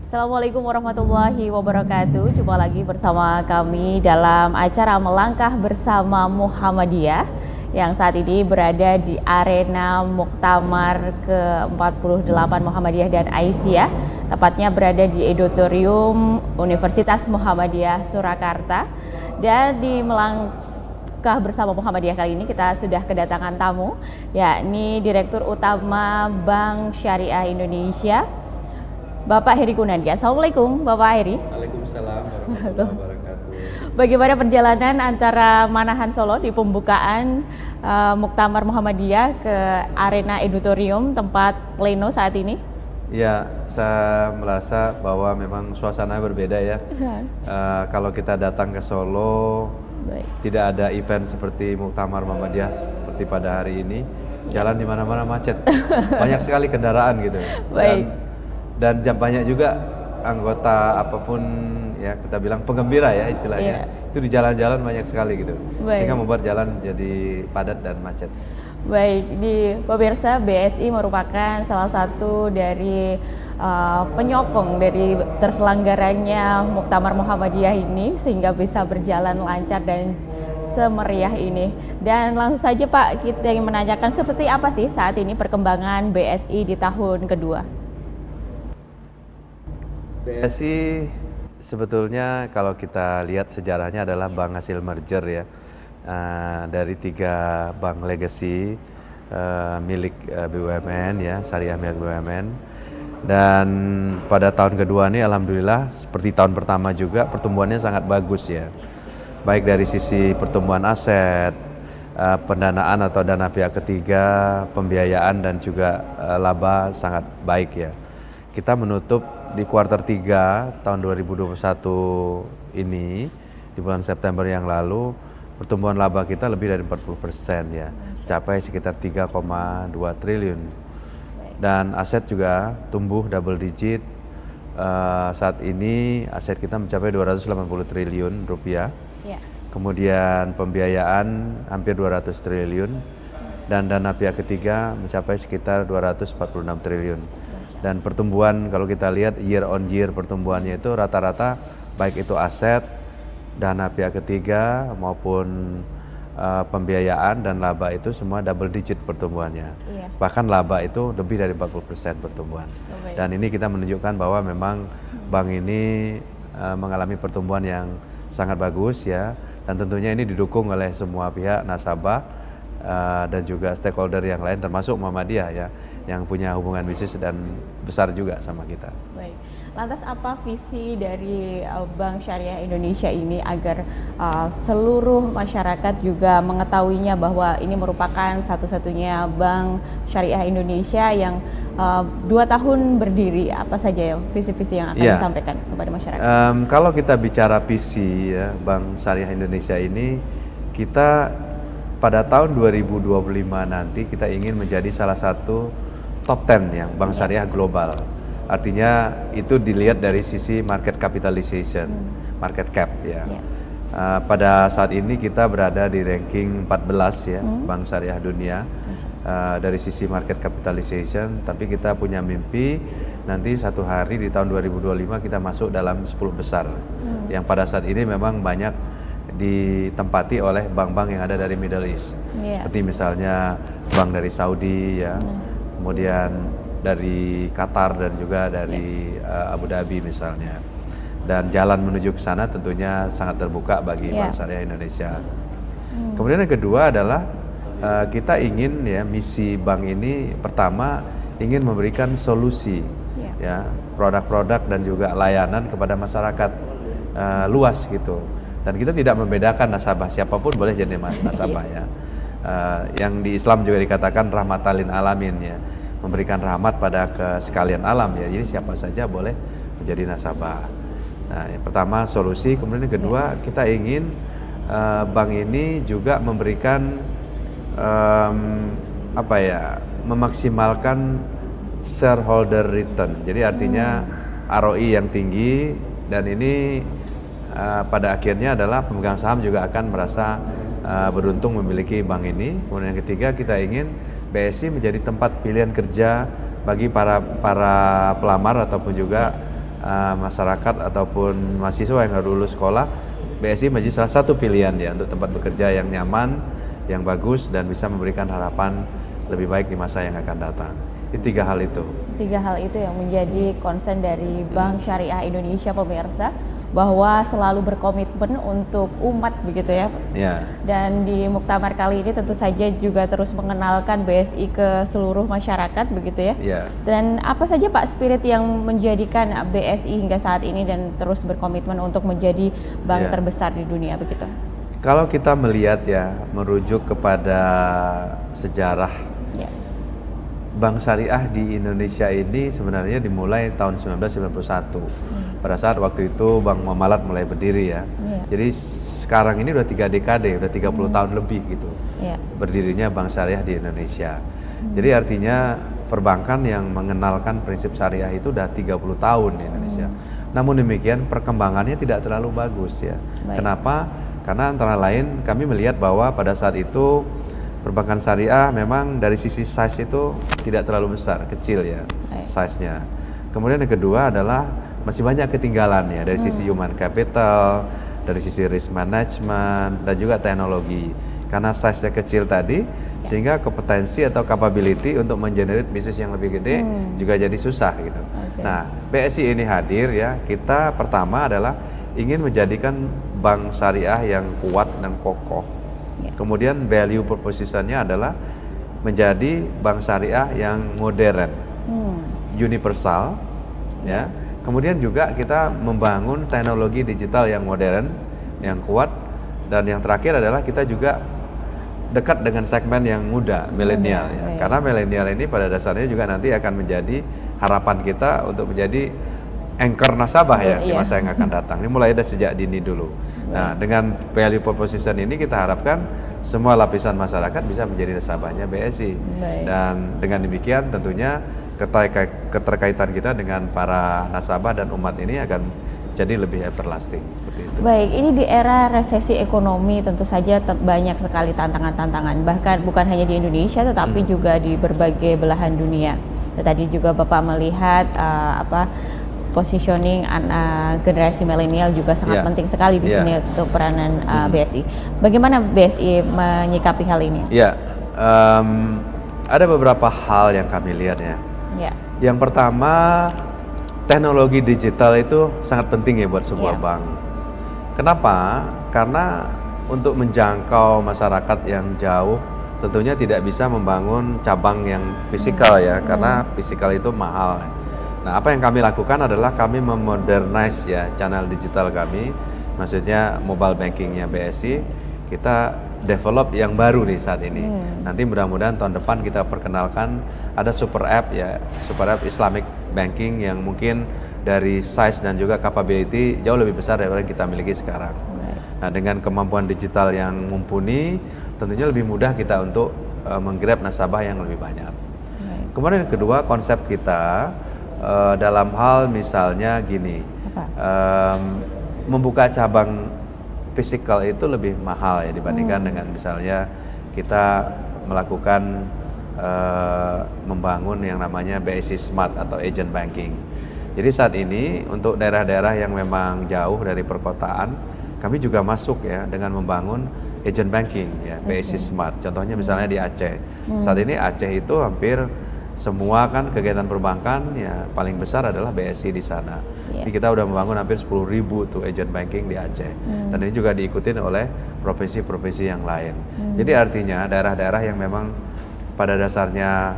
Assalamualaikum warahmatullahi wabarakatuh. Jumpa lagi bersama kami dalam acara Melangkah Bersama Muhammadiyah yang saat ini berada di arena Muktamar ke-48 Muhammadiyah dan Aisyah, tepatnya berada di Auditorium Universitas Muhammadiyah Surakarta. Dan di Melangkah Bersama Muhammadiyah kali ini kita sudah kedatangan tamu, yakni Direktur Utama Bank Syariah Indonesia, Bapak Heri Kunandi. Assalamualaikum Bapak Heri. Waalaikumsalam warahmatullahi wabarakatuh. Bagaimana perjalanan antara Manahan Solo di pembukaan Muktamar Muhammadiyah ke arena Auditorium tempat pleno saat ini? Ya, saya merasa bahwa memang suasana berbeda ya. Kalau kita datang ke Solo, tidak ada event seperti Muktamar Muhammadiyah seperti pada hari ini. Jalan di mana-mana macet, banyak sekali kendaraan gitu. Dan banyak juga anggota apapun ya kita bilang penggembira ya istilahnya, itu di jalan-jalan banyak sekali gitu, sehingga membuat jalan jadi padat dan macet. Baik, di pemirsa, BSI merupakan salah satu dari penyokong dari terselenggaranya Muktamar Muhammadiyah ini sehingga bisa berjalan lancar dan semeriah ini. Dan langsung saja Pak, kita ingin menanyakan seperti apa sih saat ini perkembangan BSI di tahun kedua? BSI sebetulnya kalau kita lihat sejarahnya adalah bank hasil merger ya, dari 3 bank legacy milik BUMN ya, syariah milik BUMN. Dan pada tahun kedua ini alhamdulillah seperti tahun pertama juga pertumbuhannya sangat bagus ya, baik dari sisi pertumbuhan aset, pendanaan atau dana pihak ketiga, pembiayaan dan juga laba sangat baik ya. Kita menutup di kuartal 3 tahun 2021 ini, di bulan September yang lalu, pertumbuhan laba kita lebih dari 40% ya, capai sekitar 3,2 triliun. Dan aset juga tumbuh double digit. Saat ini aset kita mencapai 280 triliun rupiah. Kemudian pembiayaan hampir 200 triliun dan dana pihak ketiga mencapai sekitar 246 triliun. Dan pertumbuhan kalau kita lihat year on year pertumbuhannya itu rata-rata baik itu aset, dana pihak ketiga maupun pembiayaan dan laba itu semua double digit pertumbuhannya. Bahkan laba itu lebih dari 40% pertumbuhan. Dan ini kita menunjukkan bahwa memang bank ini mengalami pertumbuhan yang sangat bagus ya, dan tentunya ini didukung oleh semua pihak, nasabah dan juga stakeholder yang lain termasuk Muhammadiyah ya, yang punya hubungan bisnis dan besar juga sama kita. Baik. Lantas apa visi dari Bank Syariah Indonesia ini agar seluruh masyarakat juga mengetahuinya bahwa ini merupakan satu-satunya Bank Syariah Indonesia yang 2 tahun berdiri? Apa saja ya visi-visi yang akan disampaikan kepada masyarakat? Kalau kita bicara visi ya, Bank Syariah Indonesia ini, kita pada tahun 2025 nanti kita ingin menjadi salah satu top 10 yang bank syariah global. Artinya itu dilihat dari sisi market capitalization, market cap ya. Pada saat ini kita berada di ranking 14 ya, bank syariah dunia dari sisi market capitalization, tapi kita punya mimpi nanti satu hari di tahun 2025 kita masuk dalam 10 besar. Yang pada saat ini memang banyak ditempati oleh bank-bank yang ada dari Middle East, seperti misalnya bank dari Saudi ya, kemudian dari Qatar dan juga dari Abu Dhabi misalnya. Dan jalan menuju ke sana tentunya sangat terbuka bagi Bank Syariah Indonesia. Kemudian yang kedua adalah kita ingin ya, misi bank ini pertama ingin memberikan solusi ya, produk-produk dan juga layanan kepada masyarakat luas gitu. Dan kita tidak membedakan nasabah, siapapun boleh jadi nasabah ya. Yang di Islam juga dikatakan rahmatalin alamin ya, memberikan rahmat pada sekalian alam ya. Jadi siapa saja boleh menjadi nasabah. Nah, yang pertama solusi, kemudian yang kedua kita ingin bank ini juga memberikan memaksimalkan shareholder return. Jadi artinya ROI yang tinggi, dan ini pada akhirnya adalah pemegang saham juga akan merasa beruntung memiliki bank ini. Kemudian yang ketiga, kita ingin BSI menjadi tempat pilihan kerja bagi para pelamar ataupun juga masyarakat ataupun mahasiswa yang baru lulus sekolah, BSI menjadi salah satu pilihan ya untuk tempat bekerja yang nyaman, yang bagus dan bisa memberikan harapan lebih baik di masa yang akan datang. Ini 3 hal itu. 3 hal itu yang menjadi concern dari Bank Syariah Indonesia, pemirsa, bahwa selalu berkomitmen untuk umat begitu ya. Ya. Dan di muktamar kali ini tentu saja juga terus mengenalkan BSI ke seluruh masyarakat begitu ya. Ya. Dan apa saja Pak spirit yang menjadikan BSI hingga saat ini dan terus berkomitmen untuk menjadi bank terbesar di dunia begitu? Kalau kita melihat ya, merujuk kepada sejarah Bank Syariah di Indonesia ini sebenarnya dimulai tahun 1991. Pada saat waktu itu Bank Muamalat mulai berdiri ya. Jadi sekarang ini udah 3 dekade, udah 30 tahun lebih gitu. Berdirinya Bank Syariah di Indonesia. Jadi artinya perbankan yang mengenalkan prinsip syariah itu udah 30 tahun di Indonesia. Namun demikian perkembangannya tidak terlalu bagus ya. Kenapa? Karena antara lain kami melihat bahwa pada saat itu perbankan syariah memang dari sisi size itu tidak terlalu besar, kecil ya size-nya. Kemudian yang kedua adalah masih banyak ketinggalan ya dari sisi human capital, dari sisi risk management dan juga teknologi. Karena size-nya kecil tadi, sehingga kompetensi atau capability untuk mengenerate bisnis yang lebih gede juga jadi susah gitu. Nah, BSI ini hadir ya, kita pertama adalah ingin menjadikan bank syariah yang kuat dan kokoh. Kemudian value proposition-nya adalah menjadi bank syariah yang modern, universal, ya. Kemudian juga kita membangun teknologi digital yang modern, yang kuat, dan yang terakhir adalah kita juga dekat dengan segmen yang muda, milenial. Ya. Karena milenial ini pada dasarnya juga nanti akan menjadi harapan kita untuk menjadi anchor nasabah ya di masa yang akan datang. Ini mulai dari sejak dini dulu. Nah, dengan value proposition ini kita harapkan semua lapisan masyarakat bisa menjadi nasabahnya BSI. Dan dengan demikian tentunya keterkaitan kita dengan para nasabah dan umat ini akan jadi lebih everlasting seperti itu. Baik, ini di era resesi ekonomi tentu saja banyak sekali tantangan-tantangan, bahkan bukan hanya di Indonesia tetapi juga di berbagai belahan dunia. Tadi juga Bapak melihat positioning generasi milenial juga sangat penting sekali di sini untuk peranan BSI. Bagaimana BSI menyikapi hal ini? Ada beberapa hal yang kami lihat ya. Yang pertama, teknologi digital itu sangat penting ya buat sebuah bank. Kenapa? Karena untuk menjangkau masyarakat yang jauh, tentunya tidak bisa membangun cabang yang fisikal ya, karena fisikal itu mahal. Nah, apa yang kami lakukan adalah kami memodernize ya channel digital kami, maksudnya mobile bankingnya BSI, kita develop yang baru nih saat ini. Nanti mudah-mudahan tahun depan kita perkenalkan ada super app ya, super app Islamic banking yang mungkin dari size dan juga capability jauh lebih besar daripada yang kita miliki sekarang. Nah, dengan kemampuan digital yang mumpuni, tentunya lebih mudah kita untuk menggrab nasabah yang lebih banyak. Kemudian yang kedua, konsep kita dalam hal misalnya gini, membuka cabang fisikal itu lebih mahal ya dibandingkan dengan misalnya kita melakukan membangun yang namanya BSI Smart atau agent banking. Jadi saat ini untuk daerah-daerah yang memang jauh dari perkotaan, kami juga masuk ya dengan membangun agent banking ya BSI Smart. Contohnya misalnya di Aceh. Saat ini Aceh itu hampir semua kan kegiatan perbankan ya paling besar adalah BSI di sana. Jadi kita udah membangun hampir 10.000 tuh agent banking di Aceh. Dan ini juga diikutin oleh provinsi-provinsi yang lain. Jadi artinya daerah-daerah yang memang pada dasarnya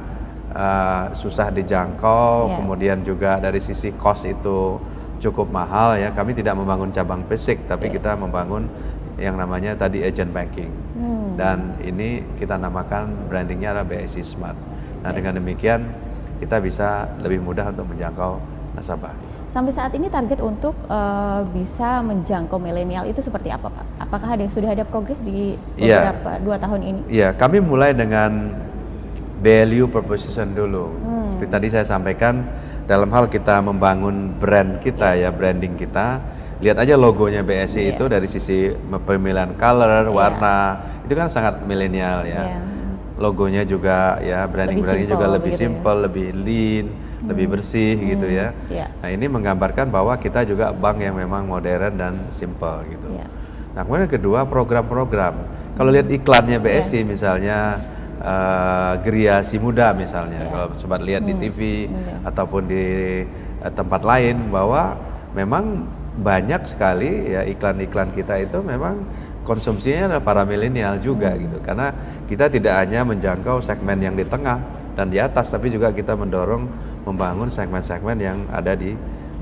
susah dijangkau, kemudian juga dari sisi cost itu cukup mahal ya. Kami tidak membangun cabang fisik, tapi kita membangun yang namanya tadi agent banking. Dan ini kita namakan brandingnya adalah BSI Smart. Nah, dengan demikian kita bisa lebih mudah untuk menjangkau nasabah. Sampai saat ini target untuk bisa menjangkau milenial itu seperti apa, Pak? Apakah sudah ada progres di beberapa 2 tahun ini? Iya, kami mulai dengan value proposition dulu. Seperti tadi saya sampaikan, dalam hal kita membangun brand kita ya, branding kita, lihat aja logonya BSI itu dari sisi pemilihan color, warna, itu kan sangat milenial ya. Logonya juga ya, brandingnya juga lebih simple, lebih lean, lebih bersih gitu ya. Iya. Nah ini menggambarkan bahwa kita juga bank yang memang modern dan simple gitu. Iya. Nah kemudian yang kedua program-program. Kalau lihat iklannya BSI misalnya Geria Si Muda misalnya, kalau sobat lihat di TV ataupun di tempat lain bahwa memang banyak sekali ya iklan-iklan kita itu memang konsumsinya adalah para milenial juga gitu, karena kita tidak hanya menjangkau segmen yang di tengah dan di atas, tapi juga kita mendorong membangun segmen-segmen yang ada di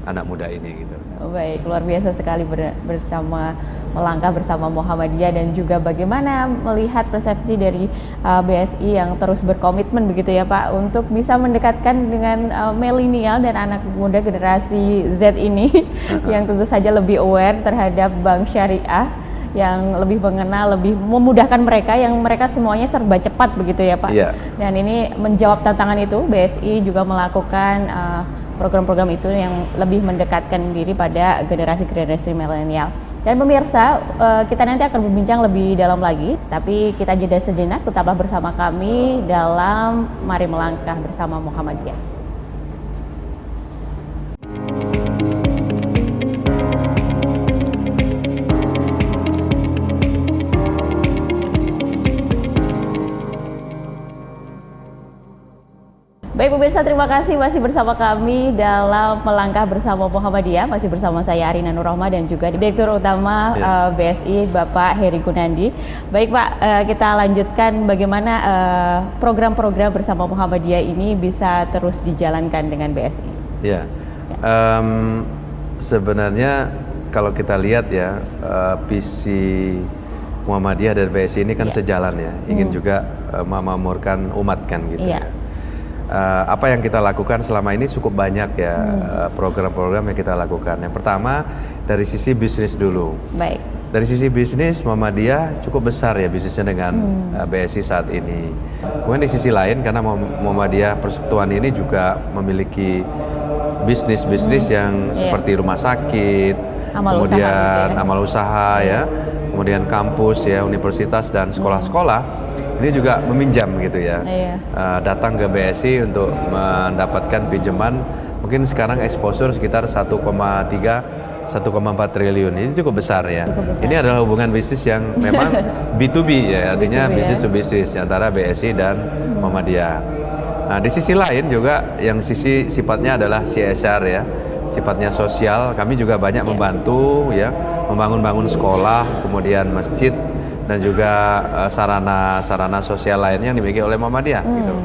anak muda ini gitu. Baik, luar biasa sekali bersama melangkah bersama Muhammadiyah, dan juga bagaimana melihat persepsi dari BSI yang terus berkomitmen begitu ya Pak untuk bisa mendekatkan dengan milenial dan anak muda generasi Z ini yang tentu saja lebih aware terhadap bank syariah, yang lebih mengenal, lebih memudahkan mereka, yang mereka semuanya serba cepat begitu ya Pak. Iya. Dan ini menjawab tantangan itu, BSI juga melakukan program-program itu yang lebih mendekatkan diri pada generasi-generasi milenial. Dan pemirsa, kita nanti akan berbincang lebih dalam lagi, tapi kita jeda sejenak, tetaplah bersama kami dalam Mari Melangkah Bersama Muhammadiyah. Baik pemirsa, terima kasih masih bersama kami dalam Melangkah Bersama Muhammadiyah. Masih bersama saya Arina Nur Rahma dan juga Direktur Utama BSI Bapak Heri Gunandi. Baik Pak, kita lanjutkan bagaimana program-program bersama Muhammadiyah ini bisa terus dijalankan dengan BSI. Ya, sebenarnya kalau kita lihat ya visi Muhammadiyah dan BSI ini kan sejalan ya, ingin juga memakmurkan umat kan gitu ya. Apa yang kita lakukan selama ini cukup banyak ya, program-program yang kita lakukan. Yang pertama dari sisi bisnis dulu. Baik. Dari sisi bisnis Muhammadiyah cukup besar ya bisnisnya dengan BSI saat ini. Kemudian di sisi lain karena Muhammadiyah Persekutuan ini juga memiliki bisnis-bisnis yang seperti rumah sakit, Amal kemudian usaha gitu ya. amal usaha ya, kemudian kampus ya, universitas dan sekolah-sekolah. Ini juga meminjam gitu ya, datang ke BSI untuk mendapatkan pinjaman. Mungkin sekarang exposure sekitar 1,4 triliun. Ini cukup besar ya. Ini adalah hubungan bisnis yang memang B2B ya, artinya bisnis to bisnis antara BSI dan Muhammadiyah. Nah, di sisi lain juga yang sisi sifatnya adalah CSR ya, sifatnya sosial. Kami juga banyak membantu ya, membangun sekolah, kemudian masjid, dan juga sarana sosial lainnya yang dimiliki oleh Muhammadiyah gitu.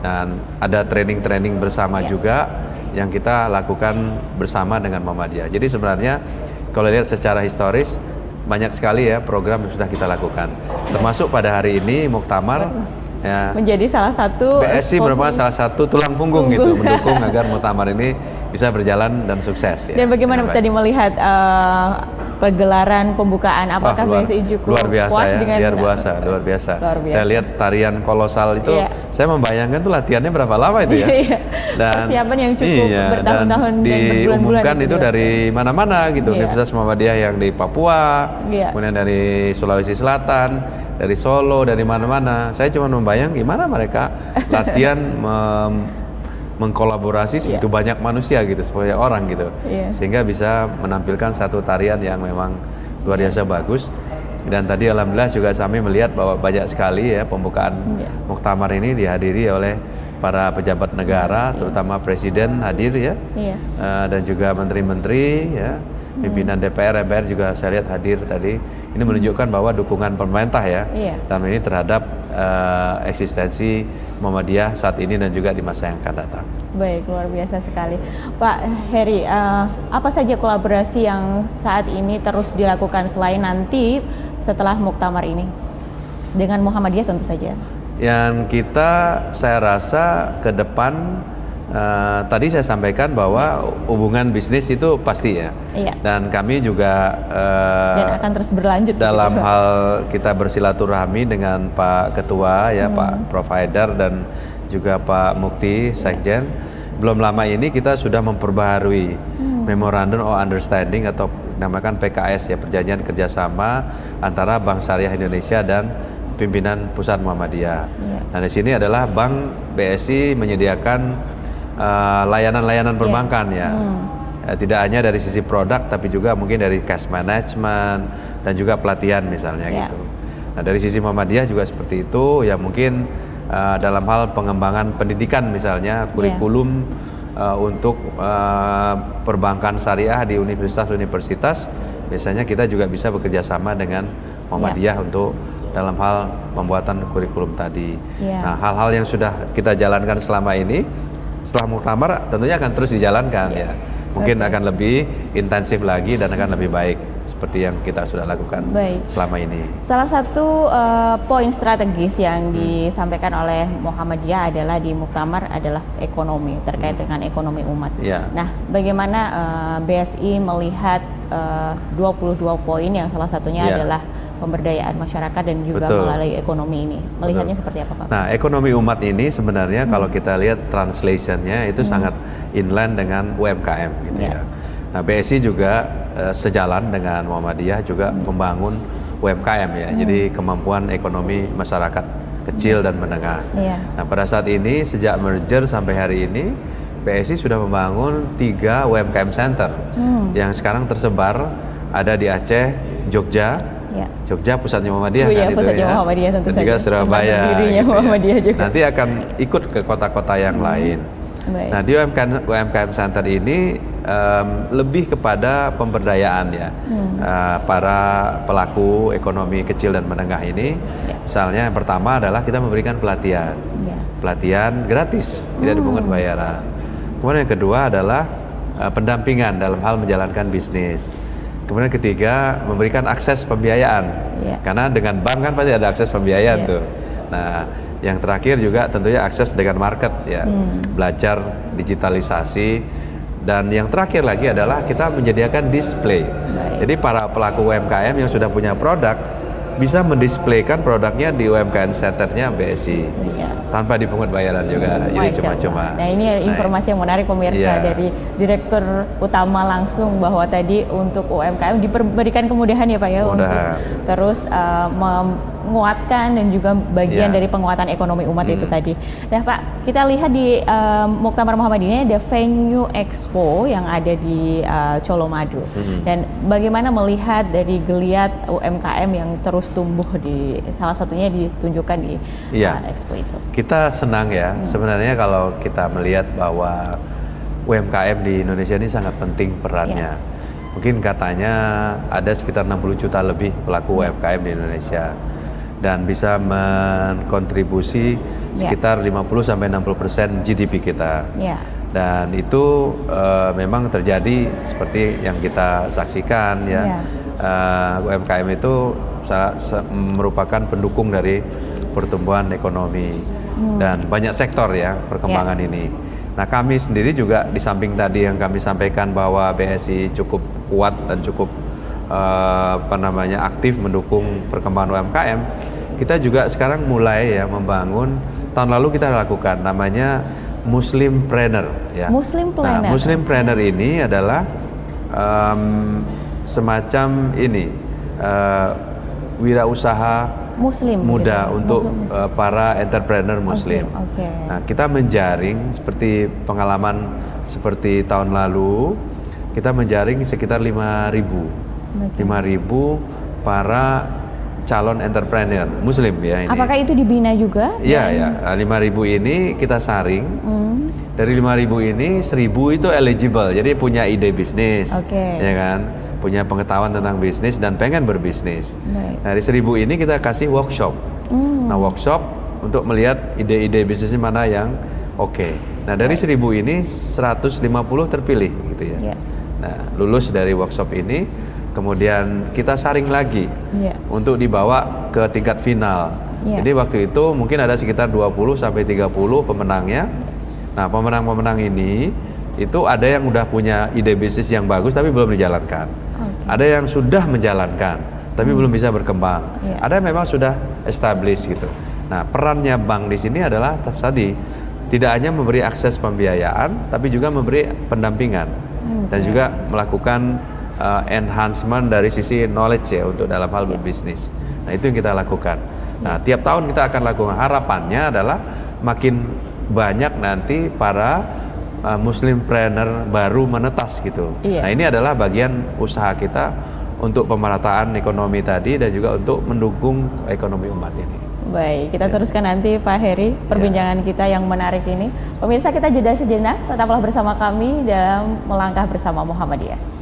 Dan ada training bersama juga yang kita lakukan bersama dengan Muhammadiyah. Jadi sebenarnya kalau lihat secara historis banyak sekali ya program yang sudah kita lakukan. Termasuk pada hari ini Muktamar ya, menjadi salah satu BSI merupakan salah satu tulang punggung gitu, mendukung agar Muktamar ini bisa berjalan dan sukses ya. Dan bagaimana tadi melihat pergelaran pembukaan, apakah BSI cukup luar biasa puas ya, dengan luar biasa. Saya lihat tarian kolosal itu, saya membayangkan tuh latihannya berapa lama itu ya. Dan persiapan yang cukup bertahun-tahun dan berbulan-bulan diumumkan itu dari mana-mana gitu. Universitas Muhammadiyah yang di Papua, kemudian dari Sulawesi Selatan, dari Solo, dari mana-mana. Saya cuma membayang gimana mereka latihan mengkolaborasi segitu banyak manusia gitu, supaya orang gitu, sehingga bisa menampilkan satu tarian yang memang luar biasa bagus. Dan tadi alhamdulillah juga kami melihat bahwa banyak sekali ya pembukaan Muktamar ini dihadiri oleh para pejabat negara, terutama Presiden hadir ya, dan juga menteri-menteri ya, pimpinan DPR, MPR juga saya lihat hadir tadi. Ini menunjukkan bahwa dukungan pemerintah ya, dan ini terhadap eksistensi Muhammadiyah saat ini dan juga di masa yang akan datang. Baik, luar biasa sekali. Pak Heri, apa saja kolaborasi yang saat ini terus dilakukan selain nanti setelah Muktamar ini dengan Muhammadiyah tentu saja? Yang kita, saya rasa ke depan tadi saya sampaikan bahwa hubungan bisnis itu pasti ya, dan kami juga dan akan terus berlanjut dalam hal kita bersilaturahmi dengan Pak Ketua ya, Pak Prof Haidar dan juga Pak Mukti Sekjen. Belum lama ini kita sudah memperbaharui Memorandum of Understanding atau namakan PKS ya, Perjanjian Kerjasama antara Bank Syariah Indonesia dan pimpinan Pusat Muhammadiyah. Nah di sini adalah Bank BSI menyediakan layanan-layanan perbankan ya. Tidak hanya dari sisi produk tapi juga mungkin dari cash management dan juga pelatihan misalnya gitu. Nah dari sisi Muhammadiyah juga seperti itu ya, mungkin dalam hal pengembangan pendidikan misalnya kurikulum untuk perbankan syariah di universitas-universitas, biasanya kita juga bisa bekerja sama dengan Muhammadiyah untuk dalam hal pembuatan kurikulum tadi. Nah hal-hal yang sudah kita jalankan selama ini, setelah muktamar tentunya akan terus dijalankan ya. Mungkin akan lebih intensif lagi dan akan lebih baik seperti yang kita sudah lakukan selama ini. Salah satu poin strategis yang disampaikan oleh Muhammadiyah adalah di muktamar adalah ekonomi, terkait dengan ekonomi umat. Nah, bagaimana BSI melihat 22 poin yang salah satunya adalah pemberdayaan masyarakat dan juga melalui ekonomi ini? Melihatnya seperti apa, Pak? Nah, ekonomi umat ini sebenarnya kalau kita lihat translationnya itu sangat inline dengan UMKM gitu ya. Nah, BSI juga sejalan dengan Muhammadiyah juga membangun UMKM ya. Jadi kemampuan ekonomi masyarakat kecil dan menengah. Nah, pada saat ini sejak merger sampai hari ini BSI sudah membangun 3 UMKM Center yang sekarang tersebar ada di Aceh, Jogja, Jogja pusatnya Muhammadiyah kan pusatnya Muhammadiyah tentu saja. Dan juga Surabaya. Gitu Muhammadiyah juga. Nanti akan ikut ke kota-kota yang lain. Nah di UMKM Center ini lebih kepada pemberdayaan ya para pelaku ekonomi kecil dan menengah ini. Misalnya yang pertama adalah kita memberikan pelatihan, pelatihan gratis, tidak dipungut bayaran. Kemudian yang kedua adalah pendampingan dalam hal menjalankan bisnis. Kemudian ketiga memberikan akses pembiayaan, karena dengan bank kan pasti ada akses pembiayaan tuh. Nah yang terakhir juga tentunya akses dengan market ya, belajar digitalisasi. Dan yang terakhir lagi adalah kita menyediakan display. Jadi para pelaku UMKM yang sudah punya produk bisa mendisplaykan produknya di UMKM Centernya BSI tanpa dipungut bayaran juga. Jadi cuma-cuma. Nah ini informasi yang menarik pemirsa dari Direktur Utama langsung bahwa tadi untuk UMKM diberikan kemudahan ya Pak ya untuk terus menguatkan dan juga bagian dari penguatan ekonomi umat itu tadi. Nah Pak, kita lihat di Muktamar Muhammadiyah ada venue expo yang ada di Colomadu. Dan bagaimana melihat dari geliat UMKM yang terus tumbuh di salah satunya ditunjukkan di expo itu. Kita senang ya sebenarnya kalau kita melihat bahwa UMKM di Indonesia ini sangat penting perannya. Mungkin katanya ada sekitar 60 juta lebih pelaku UMKM di Indonesia dan bisa menkontribusi sekitar 50-60% GDP kita. Dan itu memang terjadi seperti yang kita saksikan ya. UMKM itu merupakan pendukung dari pertumbuhan ekonomi dan banyak sektor ya perkembangan ini. Nah kami sendiri juga di samping tadi yang kami sampaikan bahwa BSI cukup kuat dan cukup aktif mendukung perkembangan UMKM, kita juga sekarang mulai ya membangun, tahun lalu kita lakukan namanya Muslimpreneur ya. Muslimpreneur. Nah, Muslimpreneur ini adalah semacam ini wirausaha Muslim muda untuk para entrepreneur Muslim. Nah, kita menjaring seperti pengalaman seperti tahun lalu, kita menjaring sekitar 5.000 para calon entrepreneur Muslim ya ini. Apakah itu dibina juga? Iya, 5.000 ini kita saring. Dari 5.000 ini 1.000 itu eligible, jadi punya ide bisnis, ya kan? Punya pengetahuan tentang bisnis dan pengen berbisnis. Dari 1.000 ini kita kasih workshop. Nah, workshop untuk melihat ide-ide bisnisnya mana yang Nah, dari 1.000 ini 150 terpilih gitu ya. Nah, lulus dari workshop ini, kemudian kita saring lagi untuk dibawa ke tingkat final. Jadi waktu itu mungkin ada sekitar 20-30 pemenangnya. Nah, pemenang-pemenang ini itu ada yang udah punya ide bisnis yang bagus tapi belum dijalankan. Ada yang sudah menjalankan tapi belum bisa berkembang. Ada yang memang sudah established gitu. Nah, perannya bank di sini adalah tadi tidak hanya memberi akses pembiayaan tapi juga memberi pendampingan dan juga melakukan enhancement dari sisi knowledge ya untuk dalam hal berbisnis. Nah, itu yang kita lakukan. Nah, tiap tahun kita akan lakukan. Harapannya adalah makin banyak nanti para Muslimpreneur baru menetas gitu. Iya. Nah, ini adalah bagian usaha kita untuk pemerataan ekonomi tadi dan juga untuk mendukung ekonomi umat ini. Baik, kita teruskan nanti Pak Heri perbincangan kita yang menarik ini. Pemirsa, kita jeda sejenak, tetaplah bersama kami dalam Melangkah Bersama Muhammadiyah.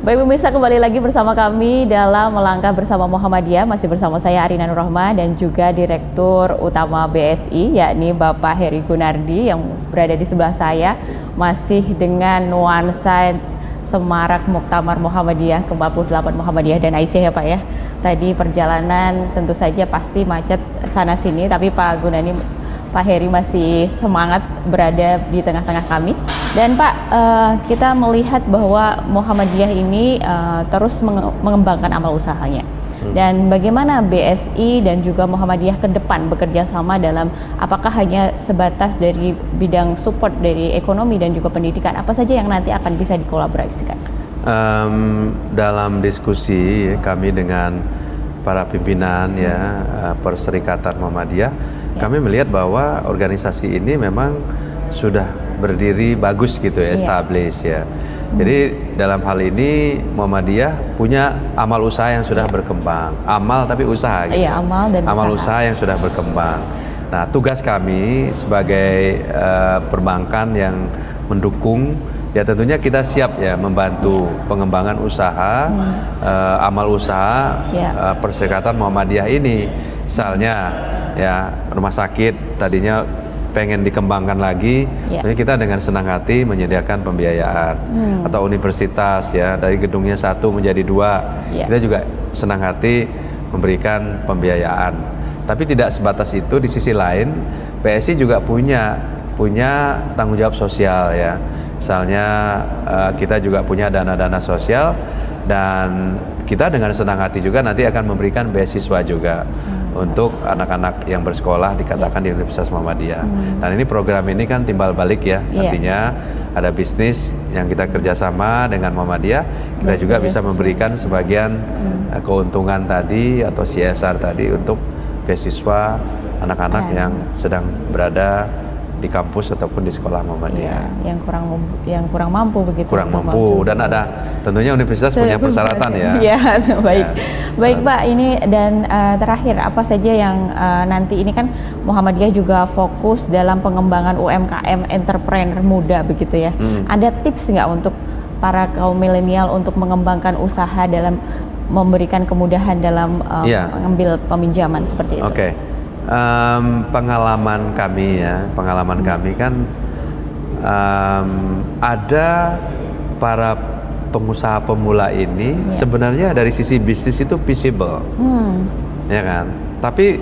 Baik pemirsa, kembali lagi bersama kami dalam Melangkah Bersama Muhammadiyah. Masih bersama saya Arina Nurrohma dan juga Direktur Utama BSI, yakni Bapak Heri Gunardi yang berada di sebelah saya. Masih dengan nuansa semarak Muktamar Muhammadiyah ke-48 Muhammadiyah dan Aisyah ya Pak ya. Tadi perjalanan tentu saja pasti macet sana sini, tapi Pak Heri masih semangat berada di tengah-tengah kami. Dan Pak, kita melihat bahwa Muhammadiyah ini terus mengembangkan amal usahanya. Dan bagaimana BSI dan juga Muhammadiyah ke depan bekerja sama dalam, apakah hanya sebatas dari bidang support dari ekonomi dan juga pendidikan, apa saja yang nanti akan bisa dikolaborasikan? Dalam diskusi kami dengan para pimpinan Perserikatan Muhammadiyah, kami melihat bahwa organisasi ini memang sudah berdiri bagus gitu ya, established ya. Jadi dalam hal ini Muhammadiyah punya amal usaha yang sudah berkembang. Amal tapi usaha gitu. Iya, amal dan amal usaha yang sudah berkembang. Nah, tugas kami sebagai perbankan yang mendukung, ya tentunya kita siap ya membantu pengembangan usaha, amal usaha Perserikatan Muhammadiyah ini. Misalnya ya rumah sakit tadinya pengen dikembangkan lagi, jadi kita dengan senang hati menyediakan pembiayaan. Atau universitas ya, dari gedungnya 1 menjadi 2, kita juga senang hati memberikan pembiayaan. Tapi tidak sebatas itu, di sisi lain PSI juga punya tanggung jawab sosial ya. Misalnya kita juga punya dana-dana sosial, dan kita dengan senang hati juga nanti akan memberikan beasiswa juga untuk anak-anak yang bersekolah dikatakan di Universitas Muhammadiyah. Dan ini program ini kan timbal balik ya, artinya ada bisnis yang kita kerjasama dengan Muhammadiyah, kita juga bisa memberikan sebagian keuntungan tadi atau CSR tadi untuk beasiswa anak-anak yang sedang berada di kampus ataupun di sekolah Muhammadiyah. Yang kurang mampu begitu. Kurang mampu, dan ada tentunya universitas punya persyaratan ya. Iya, baik. Baik Pak, ini dan terakhir apa saja yang nanti ini kan Muhammadiyah juga fokus dalam pengembangan UMKM entrepreneur muda begitu ya. Ada tips nggak untuk para kaum milenial untuk mengembangkan usaha dalam memberikan kemudahan dalam mengambil peminjaman seperti itu? Oke. Pengalaman kami kan ada para pengusaha pemula ini sebenarnya dari sisi bisnis itu visible, ya kan? Tapi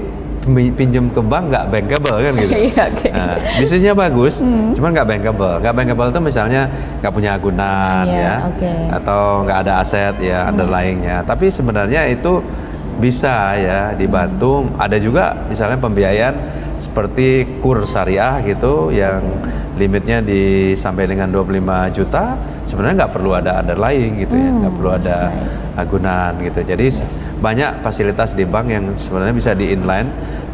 pinjam ke bank nggak bankable kan gitu. Nah, bisnisnya bagus, cuman nggak bankable. Nggak bankable itu misalnya nggak punya agunan atau nggak ada aset ya underlyingnya. Tapi sebenarnya itu bisa ya dibantu. Ada juga misalnya pembiayaan seperti kur syariah gitu yang limitnya sampai dengan 25 juta, sebenarnya nggak perlu ada underlying gitu ya, nggak perlu ada agunan gitu. Jadi banyak fasilitas di bank yang sebenarnya bisa di inline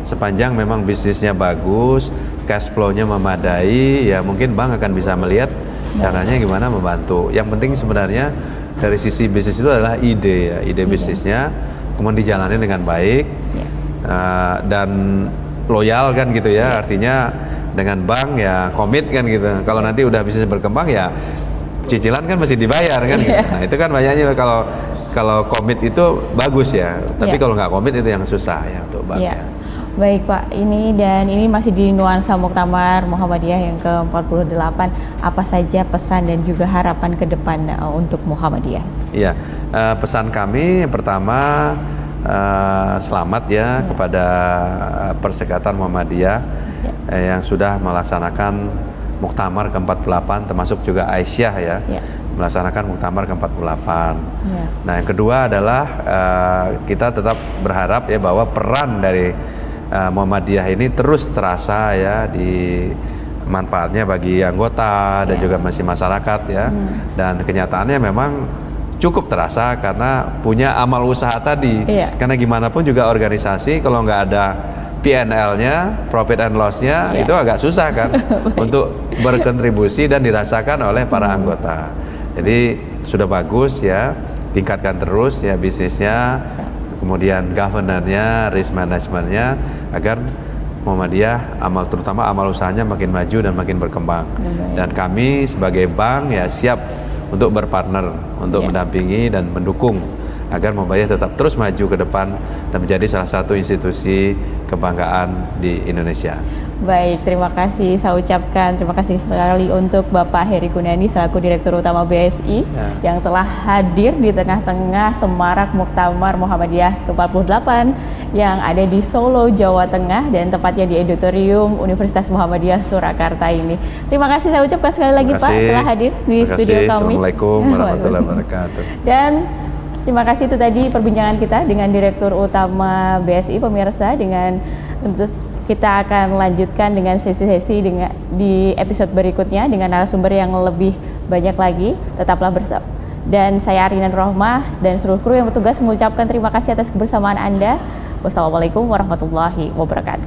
sepanjang memang bisnisnya bagus, cash flow-nya memadai, ya mungkin bank akan bisa melihat caranya gimana membantu. Yang penting sebenarnya dari sisi bisnis itu adalah ide bisnisnya, kemudian dijalani dengan baik dan loyal kan gitu ya, artinya dengan bank ya komit kan gitu. Kalau nanti udah bisnis berkembang ya cicilan kan masih dibayar kan gitu. Nah itu kan banyaknya kalau komit itu bagus ya, tapi kalau nggak komit itu yang susah ya untuk bank ya. Baik Pak, ini masih di nuansa Muktamar Muhammadiyah yang ke-48. Apa saja pesan dan juga harapan ke depan untuk Muhammadiyah? Iya, pesan kami yang pertama selamat ya kepada Perserikatan Muhammadiyah yang sudah melaksanakan Muktamar ke-48, termasuk juga Aisyah ya, melaksanakan Muktamar ke-48. Nah yang kedua adalah kita tetap berharap ya bahwa peran dari Muhammadiyah ini terus terasa ya di manfaatnya bagi anggota dan juga masih masyarakat ya. Dan kenyataannya memang cukup terasa karena punya amal usaha tadi. Karena gimana pun juga organisasi kalau nggak ada PNL-nya, profit and loss-nya, itu agak susah kan untuk berkontribusi dan dirasakan oleh para anggota. Jadi sudah bagus ya, tingkatkan terus ya bisnisnya, kemudian governance-nya, risk management-nya, agar Muhammadiyah terutama amal usahanya makin maju dan makin berkembang. Dan kami sebagai bank ya siap untuk berpartner, untuk mendampingi dan mendukung agar Muhammadiyah tetap terus maju ke depan dan menjadi salah satu institusi kebanggaan di Indonesia. Baik, terima kasih saya ucapkan terima kasih sekali untuk Bapak Heri Gunandi selaku Direktur Utama BSI yang telah hadir di tengah-tengah semarak Muktamar Muhammadiyah ke-48 yang ada di Solo, Jawa Tengah dan tepatnya di Auditorium Universitas Muhammadiyah Surakarta ini. Terima kasih saya ucapkan sekali lagi Pak telah hadir di studio kami. Assalamualaikum warahmatullahi wabarakatuh. Dan terima kasih itu tadi perbincangan kita dengan Direktur Utama BSI pemirsa. Dengan tentu kita akan lanjutkan dengan sesi-sesi di episode berikutnya dengan narasumber yang lebih banyak lagi. Tetaplah bersama. Dan saya Arina Rohmah dan seluruh kru yang bertugas mengucapkan terima kasih atas kebersamaan Anda. Wassalamualaikum warahmatullahi wabarakatuh.